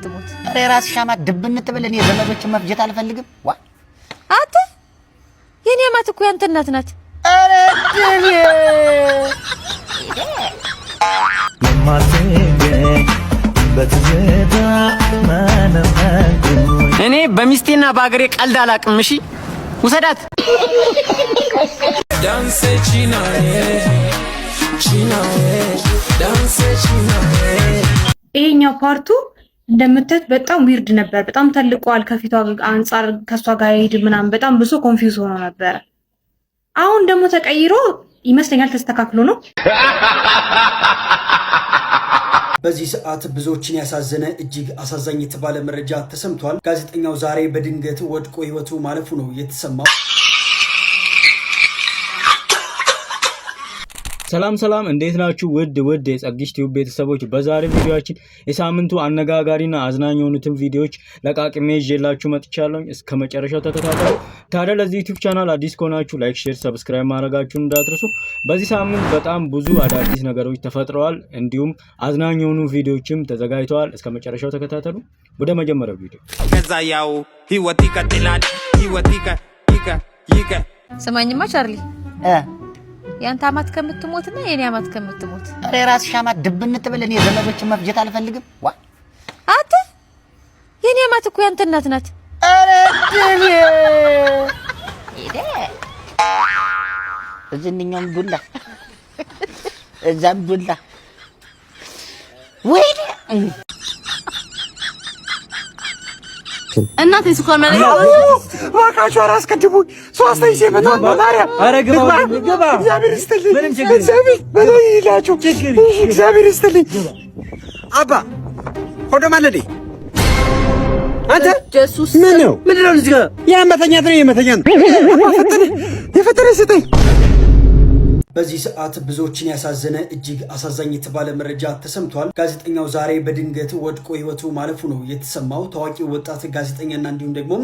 ትሞት አረ ራስ ሻማ ድብንት ብለን የዘመዶችን መፍጀት አልፈልግም። ዋ አተ የኔ አማት እኮ ያንተ እናት ናት። አረ ድብ እኔ በሚስቴና በአገሬ ቀልድ አላቅም። እሺ ውሰዳት። ዳንስ ቺናዬ ዳንስ ቺናዬ። ይሄኛው ፓርቱ እንደምትት በጣም ዊርድ ነበር። በጣም ተልቋል። ከፊቷ አንፃር ከሷ ጋር ይሄድ ምናምን በጣም ብዙ ኮንፊውዝ ሆኖ ነበር። አሁን ደግሞ ተቀይሮ ይመስለኛል ተስተካክሎ ነው። በዚህ ሰዓት ብዙዎችን ያሳዘነ እጅግ አሳዛኝ የተባለ መረጃ ተሰምቷል። ጋዜጠኛው ዛሬ በድንገት ወድቆ ህይወቱ ማለፉ ነው የተሰማው። ሰላም እንዴት ናችሁ? ውድ የጸግሽ ቲዩብ ቤተሰቦች፣ በዛሬ ቪዲዮአችን የሳምንቱ አነጋጋሪና አዝናኝ የሆኑትን ቪዲዮዎች ለቃቅሜ ይዤላችሁ መጥቻለሁ። እስከ መጨረሻው ተከታተሉ። ታዲያ ለዚህ ዩቲዩብ ቻናል አዲስ ከሆናችሁ ላይክ፣ ሼር፣ ሰብስክራይብ ማድረጋችሁን እንዳትረሱ። በዚህ ሳምንት በጣም ብዙ አዳዲስ ነገሮች ተፈጥረዋል። እንዲሁም አዝናኝ የሆኑ ቪዲዮዎችም ተዘጋጅተዋል። እስከ መጨረሻው ተከታተሉ። ወደ መጀመሪያው ቪዲዮ ከዛያው ህይወት ይቀጥላል። ህይወት ይቀ ስማኝማ ቻርሊ ያንተ አማት ከምትሞትና የኔ አማት ከምትሞት አረ ራስ ሻማ ድብንት ብለን የዘመዶችን መፍጀት አልፈልግም። ዋ አተ የኔ አማት እኮ ያንተ እናት ናት። አረ ድብ እዚህኛውም ዱላ እዛም ዱላ ወይ እናቴ ስኳር ማለት ዋካቹ አራስ ከድቡኝ 3000 በታን በማሪያ አረግባ እግዚአብሔር ይስጥልኝ። ምንም ችግር እግዚአብሔር በላይ ይላችሁ። እግዚአብሔር ይስጥልኝ። አባ ሆዶ ማለዴ አንተ ኢየሱስ ምን ነው እዚህ ጋር ያመተኛት ነው የመተኛት የፈጠረ ስጠኝ። በዚህ ሰዓት ብዙዎችን ያሳዘነ እጅግ አሳዛኝ የተባለ መረጃ ተሰምቷል። ጋዜጠኛው ዛሬ በድንገት ወድቆ ህይወቱ ማለፉ ነው የተሰማው። ታዋቂው ወጣት ጋዜጠኛና እንዲሁም ደግሞ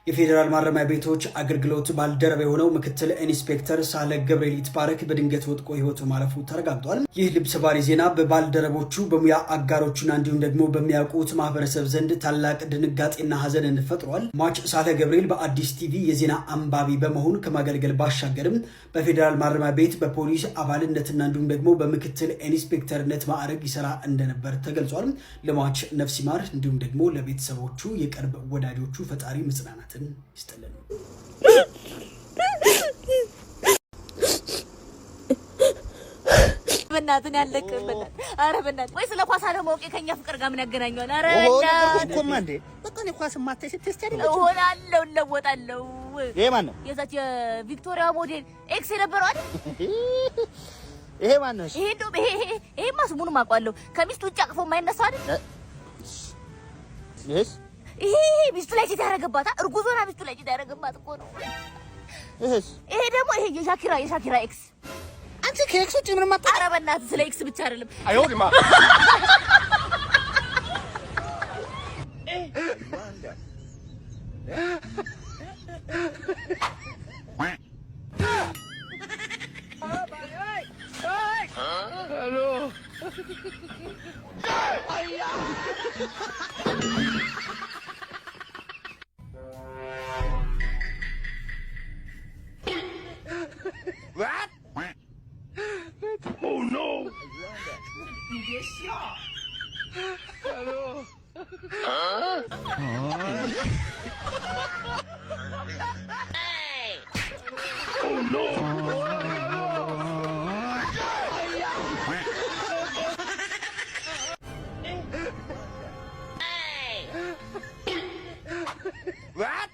የፌዴራል ማረሚያ ቤቶች አገልግሎት ባልደረባ የሆነው ምክትል ኢንስፔክተር ሳህለ ገብርኤል ይትባረክ በድንገት ወድቆ ህይወቱ ማለፉ ተረጋግጧል። ይህ ልብ ሰባሪ ዜና በባልደረቦቹ በሙያ አጋሮቹና እንዲሁም ደግሞ በሚያውቁት ማህበረሰብ ዘንድ ታላቅ ድንጋጤና ሀዘንን ፈጥሯል። ሟች ሳህለ ገብርኤል በአዲስ ቲቪ የዜና አንባቢ በመሆን ከማገልገል ባሻገርም በፌዴራል ማረሚያ ቤት በፖሊስ አባልነትና እንዲሁም ደግሞ በምክትል ኢንስፔክተርነት ማዕረግ ይሰራ እንደነበር ተገልጿል። ለሟች ነፍስ ይማር እንዲሁም ደግሞ ለቤተሰቦቹ የቅርብ ወዳጆቹ ፈጣሪ መጽናናት ይስጥልን። በእናትህ ያለቅበት አረ በእናትህ ወይ ስለ ኳስ አለማወቅ ከኛ ፍቅር ጋር ምን ያገናኘዋል? አረ እኮማ እንዴ በቃ ነው ኳስ ማተሽ ተስተሪ እሆናለሁ እለወጣለሁ። ይሄ ማን ነው? የዛች የቪክቶሪያ ሞዴል ኤክስ የነበረው አይደል? ይሄ ማን ነው? ይሄ ማስሙን ማቋለው ከሚስቱ ውጭ አቅፎ የማይነሳ አይደል? ይሄ ሚስቱ ላይ ሲታረገባታ እርጉዝ ሆና ሚስቱ ላይ ሲታረገባት እኮ ነው። ይሄ ደግሞ ይሄ የሻኪራ ኤክስ። አንቺ ከኤክስ ውጪ ምንም አታውቅም? ኧረ በእናትህ ስለ ኤክስ ብቻ አይደለም። አይወድማ What? Oh no! Hello. Huh? Oh no! What?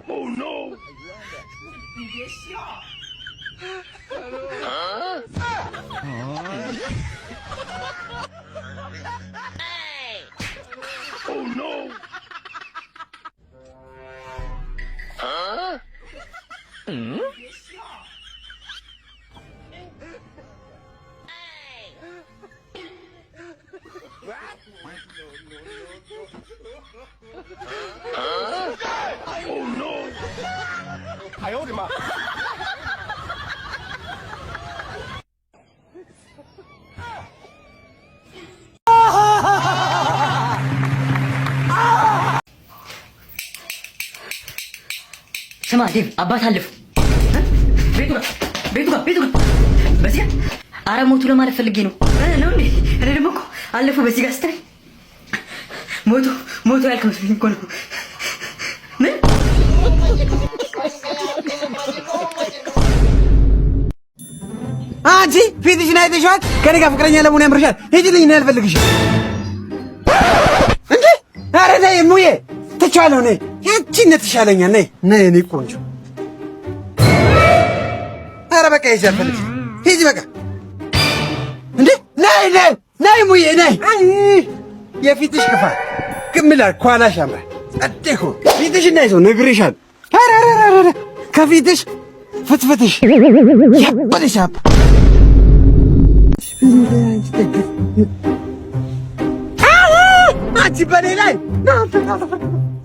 Oh no! Huh? Oh no! Huh? Oh no! I owed him up. ስማ ዴቭ አባት አለፉ ቤቱ ጋር በዚህ አረ ሞቱ ለማለት ፈልጌ ነው ነው እንዴ? እኔ ደግሞ እኮ አለፉ በዚህ ጋር ስትለኝ ሞቱ ያልክ መስሎኝ እኮ ነው። ምን አንቺ ፊትሽን አይተሽዋል? ከኔ ጋር ፍቅረኛ ለመሆን ያምርሻል። ሂጂልኝ፣ እኔ አልፈልግሽም እንዴ! ኧረ ነይ እሙዬ፣ ትቻለሁ። ነይ ያቺነት ይሻለኛል። ነይ እኔ ቆንጆ። ኧረ በቃ ሂጂ፣ አልፈልግሽም። ሂጂ በቃ እንዴ! ነይ እሙዬ፣ ነይ። የፊትሽ ክፋት ግምላ ኳላሽ ያምራል። ጸደይኩ ፊትሽ እንዳይሰው ነግሬሻለሁ። ኧረ ከፊትሽ ፍትፍትሽ ያበለሽ አባ አንቺ በኔ ላይ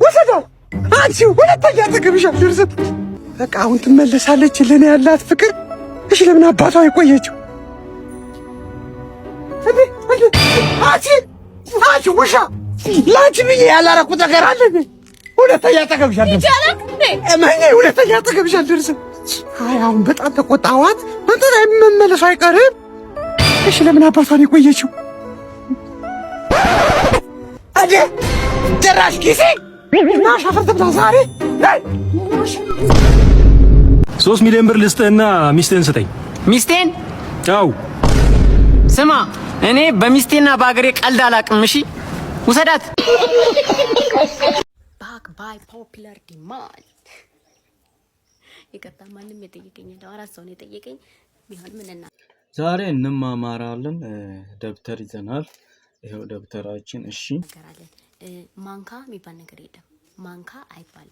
ወሰደው። አንቺ ሁለተኛ አጠገብሽ አልደርስም። በቃ አሁን ትመለሳለች ለኔ ያላት ፍቅር። እሺ ለምን አባቷ የቆየችው? አንቺ ውሻ፣ ለአንቺ ብዬ ያላረኩት ነገር አለ። ሁለተኛ አጠገብሽ አልደርስም። እመኚ፣ ሁለተኛ አጠገብሽ አልደርስም። አይ አሁን በጣም ተቆጣዋት። አንተ ላይ መመለሱ አይቀርም። እሺ ለምን አባቷን የቆየችው? አዴ ጭራሽ ጊዜ ናሽ አፈርተም ዛሬ 3 ሚሊዮን ብር ልስጥህና ሚስትህን ስጠኝ። ሚስቴን? አው ስማ እኔ በሚስቴና በአገሬ ቀልድ አላቅም። እሺ ውሰዳት። ባክ ባይ ፖፑላር ዲማንድ። ይቀጣ ማንም የጠየቀኝ እንደው አራት ሰው ነው የጠየቀኝ። ቢሆን ምንና ዛሬ እንማማራለን። ደብተር ይዘናል። ይሄው ደብተራችን። እሺ ነገራለን። ማንካ የሚባል ነገር የለም። ማንካ አይባል፣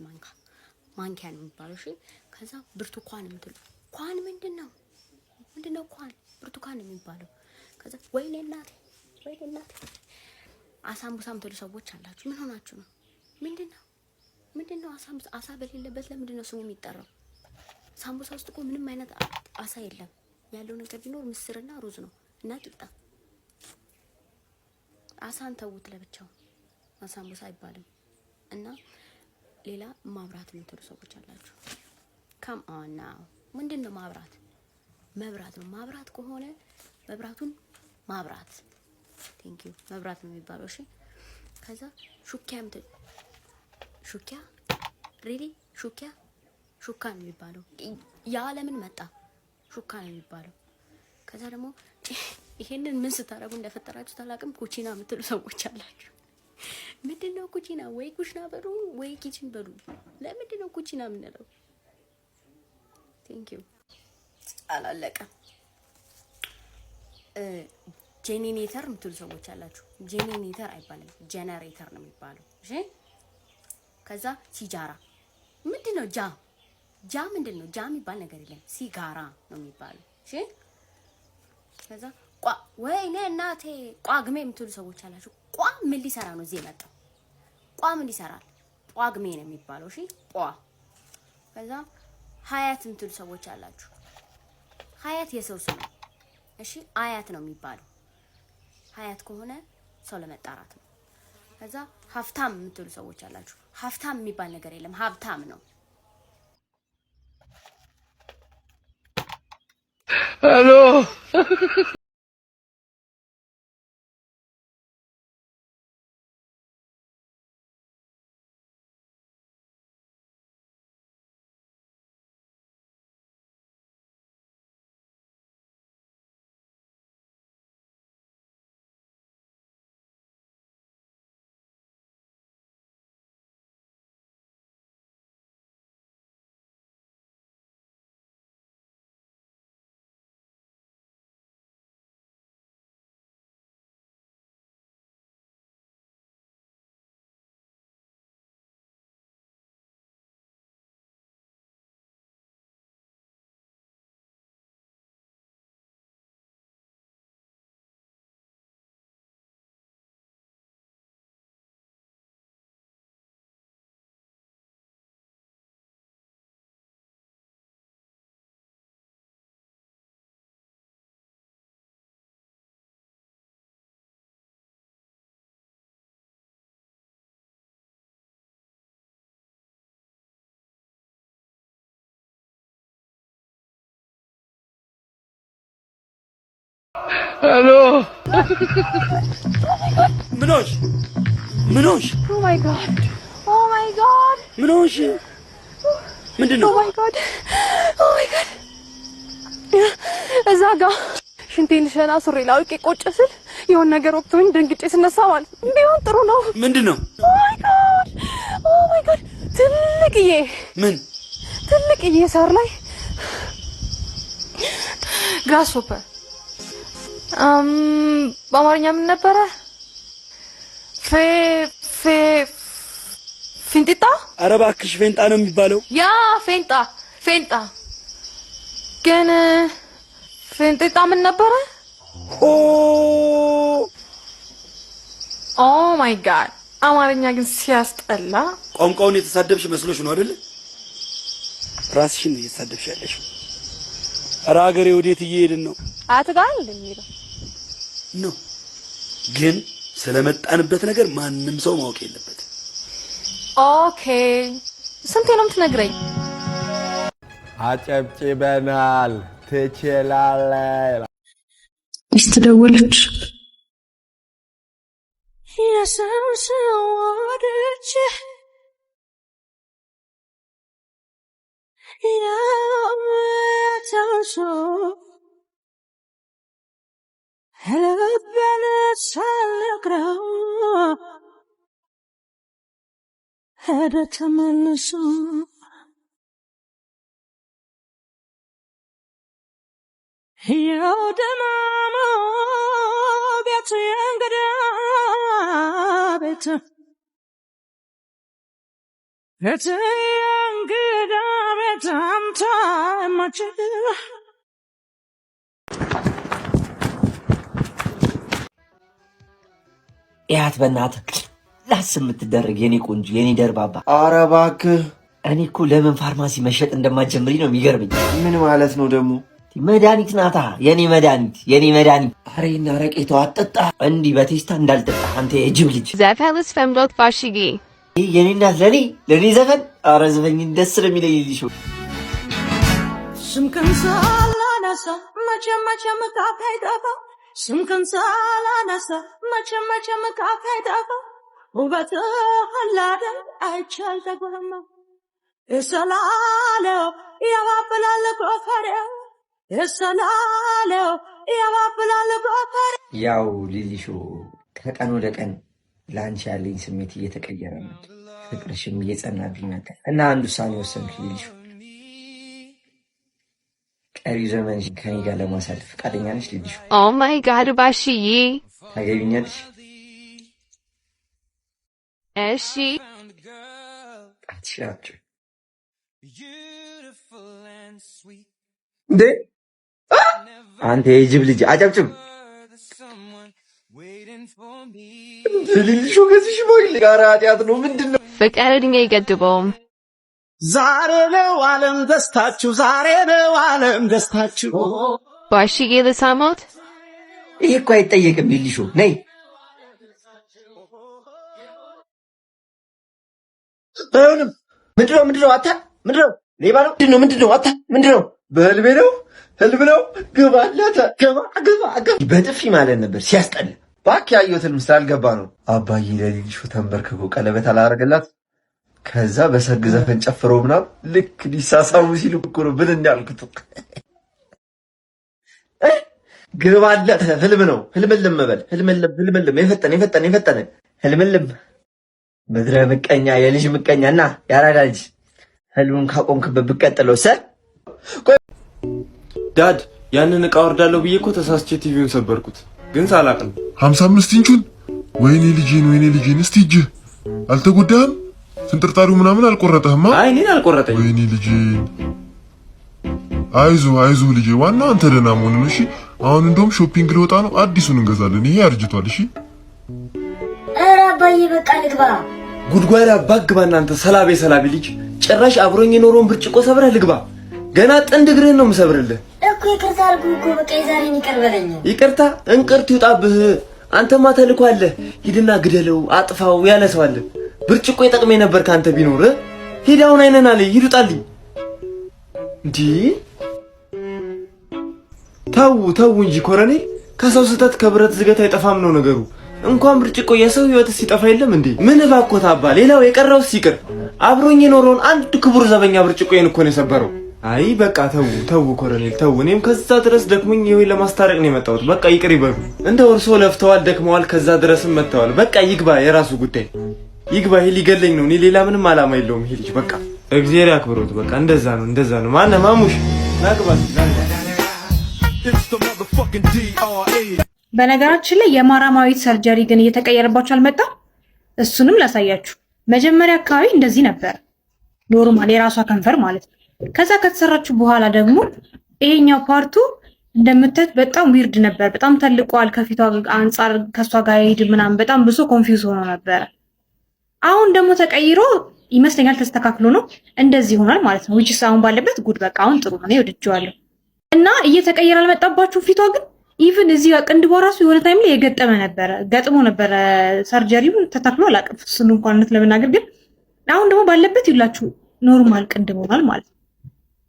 ማንኪያ ነው የሚባለው። እሺ ከዛ ብርቱካን የምትሉ ኳን ምንድነው ኳን? ብርቱካን ነው የሚባለው። ከዛ ወይኔ እናቴ አሳምቡሳ የምትሉ ሰዎች አላችሁ። ምን ሆናችሁ ነው? ምንድነው አሳ በሌለበት ለምንድን ነው ስሙ የሚጠራው? ሳምቡሳ ውስጥ እኮ ምንም አይነት አሳ የለም። ያለው ነገር ቢኖር ምስርና ሩዝ ነው እና ቂጣ። አሳን ተውት ለብቻው፣ ሳምቡሳ አይባልም። እና ሌላ ማብራት የምትሉ ሰዎች አላችሁ። ካም ኦን ናው። ምንድነው ማብራት? መብራት ነው። ማብራት ከሆነ መብራቱን ማብራት። ቴንክ ዩ መብራት ነው የሚባለው። እሺ ከዛ ሹኪያ ሹካ ነው የሚባለው። ያለምን መጣ ሹካ ነው የሚባለው። ከዛ ደግሞ ይሄንን ምን ስታረጉ እንደፈጠራችሁ ታላቅም ኩቺና የምትሉ ሰዎች አላችሁ። ምንድነው ኩቺና? ወይ ኩሽና በሉ ወይ ኪችን በሉ። ለምንድነው ኩቺና የምንለው? ቴንክ ዩ አላለቀም። ጄኔሬተር የምትሉ ሰዎች አላችሁ። ጄኔሬተር አይባልም፣ ጄነሬተር ነው የሚባለው። እሺ ከዛ ሲጃራ ምንድነው? ጃ ምንድነው? ጃ የሚባል ነገር የለም። ሲጋራ ነው የሚባለው። እሺ ከዛ ወይኔ እናቴ ቋግሜ የምትሉ ሰዎች አላችሁ። ምን ሊሰራ ነው እዚህ የመጣው? ምን ይሰራል? ቋግሜ ነው የሚባለው። እሺ ከዛ ሀያት የምትሉ ሰዎች አላችሁ። ሀያት የሰው ስም ነው። እሺ አያት ነው የሚባለው። ሀያት ከሆነ ሰው ለመጣራት ነው። ከዛ ሀብታም የምትሉ ሰዎች አላችሁ። ሀብታም የሚባል ነገር የለም፣ ሀብታም ነው። ሄሎ ሄሎ ምኖሽ ምኖሽ ኦ ማይ ጋድ ኦ ማይ ጋድ ምኖሽ ምንድነው? ኦ ማይ ጋድ ኦ ማይ ጋድ እዛ ጋ ሽንቴን ሸና ሱሪ ላውቄ ቁጭ ስል የሆነ ነገር ወቅቶኝ ደንግጬ ስነሳ ማለት ቢሆን ጥሩ ነው። ምንድነው? ኦ ማይ ጋድ ትልቅዬ ምን ትልቅዬ ሳር ላይ ግራስሆፐር በአማርኛ ምን ነበረ? ፊንጢጣ? ኧረ እባክሽ ፌንጣ ነው የሚባለው። ያ ፌንጣ ግን ፊንጢጣ ምን ነበረ? ኦ ማይ ጋድ አማርኛ ግን ሲያስጠላ። ቋንቋውን የተሳደብሽ መስሎሽ ነው አይደል? ራስሽን ነው እየተሳደብሽ ያለሽ። ኧረ ሀገሬ ወዴት እየሄድን ነው? አትጋል እንደሚለው ነው ግን ስለመጣንበት ነገር ማንም ሰው ማወቅ የለበት። ኦኬ ስንቴ ነው የምትነግረኝ? አጨብጭበናል። ትችላለህ። ሚስት ደወለች። ሄደ ተመልሶ ያው ደማማ ቤት የእንግዳ ቤት ቤት የእንግዳ ቤት አንተ አይመችህ። ያት በእናትህ ላስ የምትደረግ የኔ ቆንጆ የኔ ደርባባ። ኧረ እባክህ እኔ እኮ ለምን ፋርማሲ መሸጥ እንደማትጀምሪ ነው የሚገርመኝ። ምን ማለት ነው ደግሞ? መድኃኒት ናታ የኔ መድኃኒት የኔ መድኃኒት። አሬና ረቄቷ አጠጣ እንዲህ በቴስታ እንዳልጠጣ አንተ የጅብ ልጅ። ዘፈንስ ፈምዶት ባሽጌ የኔ እናት ለኔ ዘፈን ኧረ ዘፈኝ ደስ ነው የሚለኝ ልጅ። ስምክን ሳላነሳ መቼም ካፌ አይጠፋ ስምክን ሳላነሳ መቼም ካፌ አይጠፋ ውበትህ አላደል አይቻል ተጎማ የሰላለው ያባብላል ጎፈሬው የሰላለው ያባብላል ጎፈሬው። ያው ሊሊሾ ከቀን ወደ ቀን ለአንቺ ያለኝ ስሜት እየተቀየረ ነው፣ ፍቅርሽም እየጸናብኝ ነበር እና አንድ ውሳኔ ወሰንኩ ሊሊሾ። ቀሪ ዘመንሽ ከኔ ጋር ለማሳለፍ ፈቃደኛ ነሽ ሊሊሾ? ኦ ማይ ጋድ ባሽዬ ታገቢኛለሽ? እሺ አትሽራችሁ እንዴ አንተ የጅብ ልጅ አጨብጭብ። ሊሊሾ ከዚህ ሽማግሌ ጋር ኃጢአት ነው ምንድነው? ፍቅር እድሜ አይገድበውም። ዛሬ ነው ዓለም ደስታችሁ፣ ዛሬ ነው ዓለም ደስታችሁ። ባሽዬ ልሳሞት? ይሄ እኮ አይጠየቅም ሊሊሾ ነይ። አይሆንም። ምንድነው አታ ምንድነው? ሌባ ነው ምንድነው አታ ምንድነው? በህልሜ ነው ህልም ነው። ግባለተ ግባ በጥፊ ማለት ነበር ሲያስጠላ። እባክህ ያየሁት ህልም ስላልገባ ነው። አባዬ ለሊሊሾ ተንበርክኮ ቀለበት አላረገላት። ከዛ በሰርግ ዘፈን ጨፍረው ምናምን ልክ ሊሳሳሙ ሲሉ እኮ ነው ብልን ያልኩት። ግባለተ ህልም ነው። ህልምልም በል ህልምልም የፈጠነ ህልምልም። ምድረ ምቀኛ የልጅ ምቀኛና ያራዳ ልጅ ህልሙን ካቆምክበት ብትቀጥለው ዳድ ያንን ዕቃ ወርዳለሁ ብዬ እኮ ተሳስቼ ቲቪውን ሰበርኩት፣ ግን ሳላቅ ነው። 55 ኢንቹን ወይኔ ልጄን እስቲ እጅህ አልተጎዳህም? ፍንጥርጣሪው ምናምን አልቆረጠህማ? አይ እኔን አልቆረጠኝም። ወይኔ ልጄን አይዞህ ልጄ፣ ዋናው አንተ ደህና መሆን ነው። እሺ አሁን እንደውም ሾፒንግ ልወጣ ነው፣ አዲሱን እንገዛለን። ይሄ አርጅቷል። እሺ ኧረ አባዬ በቃ ልግባ። ጉድጓድ አባግባ እናንተ ሰላቢ ልጅ፣ ጭራሽ አብሮኝ የኖረውን ብርጭቆ ሰብረህ ልግባ። ገና ጥንድ እግርህን ነው የምሰብርልህ እኮ። ይቅርታ አልኩህ እኮ በቃ የዛሬን ይቅር በለኝ። ይቅርታ እንቅርት ይውጣብህ። አንተማ ተልኮ አለ፣ ሂድና ግደለው አጥፋው ያለ ሰው አለ። ብርጭቆ የጠቅመኝ ነበር ካንተ ቢኖር። ሂድ አሁን አይነና ላይ ሂድ ውጣልኝ። እንዴ ተው እንጂ ኮረኔ ከሰው ስህተት ከብረት ዝገት አይጠፋም ነው ነገሩ። እንኳን ብርጭቆ የሰው ህይወት ሲጠፋ የለም እንዴ? ምን ባኮት አባ፣ ሌላው የቀረው ሲቅር አብሮኝ የኖረውን አንድ ክቡር ዘበኛ ብርጭቆዬን እኮ ነው የሰበረው። አይ በቃ ተው ኮሎኔል ተው። እኔም ከዛ ድረስ ደክሞኝ ይሄ ለማስታረቅ ነው የመጣሁት። በቃ ይቅር ይበሉ። እንደ ወርሶ ለፍተዋል፣ ደክመዋል፣ ከዛ ድረስም መጥተዋል። በቃ ይግባ፣ የራሱ ጉዳይ ይግባ። ይሄ ሊገለኝ ነው። እኔ ሌላ ምንም አላማ የለውም ይሄ ልጅ። በቃ እግዚአብሔር ያክብሮት። በቃ እንደዛ ነው። ማነው ማሙሽ ናግባት። በነገራችን ላይ የማራማዊት ሰርጀሪ ግን እየተቀየረባችሁ አልመጣም? እሱንም ላሳያችሁ። መጀመሪያ አካባቢ እንደዚህ ነበር፣ ኖርማል የራሷ ከንፈር ማለት ነው። ከዛ ከተሰራችሁ በኋላ ደግሞ ይሄኛው ፓርቱ እንደምታዩት በጣም ዊርድ ነበር። በጣም ተልቋል። ከፊቷ አንጻር ከሷ ጋር ይሄድ ምናምን በጣም ብዙ ኮንፊውዝ ሆኖ ነበር። አሁን ደግሞ ተቀይሮ ይመስለኛል ተስተካክሎ ነው እንደዚህ ሆኗል ማለት ነው። which አሁን ባለበት ጉድ በቃ አሁን ጥሩ ነው። ወድጄዋለሁ። እና እየተቀየረ አልመጣባችሁ ፊቷ ግን ኢቭን እዚህ ቅንድቧ ራሱ የሆነ ታይም ላይ የገጠመ ነበር ገጥሞ ነበር። ሰርጀሪው ተተክሎ አላቀፍ እሱን እንኳን ለመናገር ግን አሁን ደግሞ ባለበት ይላችሁ ኖርማል ቅንድብ ሆኗል ማለት ነው።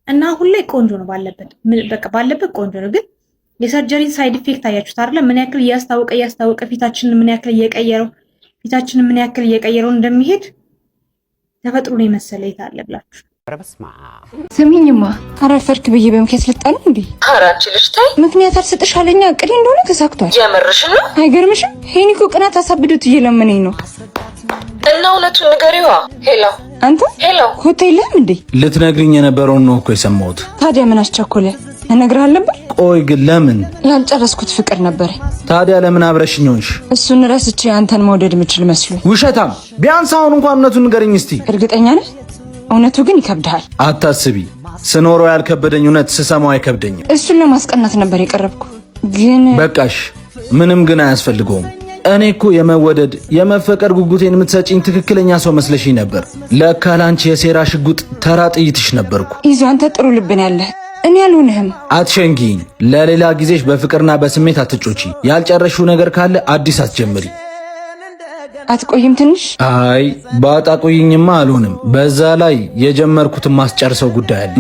እና አሁን ላይ ቆንጆ ነው ባለበት በቃ ባለበት ቆንጆ ነው። ግን የሰርጀሪ ሳይድ ኢፌክት አያችሁት አይደል? ምን ያክል እያስታወቀ ፊታችንን ምን ያክል እየቀየረው እንደሚሄድ ተፈጥሮ ነው የመሰለ ይታለ ብላችሁ ስሚኝማ አረፈርክ ብዬ በምክንያት ልጣል እንዴ? ኧረ አንቺ ልጅ ታይ ምክንያት አልሰጥሽ አለኛ እቅዴ እንደሆነ ተሳክቷል። የምርሽን ነው? አይገርምሽም? ሄኒኮ ቅናት አሳብዶት እየለመነኝ ነው። እና እውነቱን ንገሪዋ። አንተ ሆቴል ለም እንዴ? ልትነግሪኝ የነበረውን ነው እኮ የሰማሁት። ታዲያ ምን አስቸኮለ? እነግርሃለሁ ነበር። ቆይ ግን ለምን? ያልጨረስኩት ፍቅር ነበር። ታዲያ ለምን አብረሽኝ ሆንሽ? እሱን ረስቼ አንተን መውደድ የምችል መስሎኝ። ውሸታም! ቢያንስ አሁን እንኳን እውነቱን ንገረኝ እስቲ። እርግጠኛ ነህ? እውነቱ ግን ይከብዳል። አታስቢ፣ ስኖረው ያልከበደኝ እውነት ስሰማው አይከብደኝም። እሱን ለማስቀናት ነበር የቀረብኩ ግን በቃሽ፣ ምንም ግን አያስፈልገውም። እኔ እኮ የመወደድ የመፈቀር ጉጉቴን የምትሰጪኝ ትክክለኛ ሰው መስለሽኝ ነበር። ለካ ላንቺ የሴራ ሽጉጥ ተራ ጥይትሽ ነበርኩ። ይዞ አንተ ጥሩ ልብን ያለህ እኔ አልሆንህም። አትሸንጊኝ። ለሌላ ጊዜሽ በፍቅርና በስሜት አትጮቺ። ያልጨረሽው ነገር ካለ አዲስ አትጀምሪ። አትቆይም ትንሽ? አይ ባጣ ቆይኝማ አልሆንም። በዛ ላይ የጀመርኩትን ማስጨርሰው ጉዳይ አለ።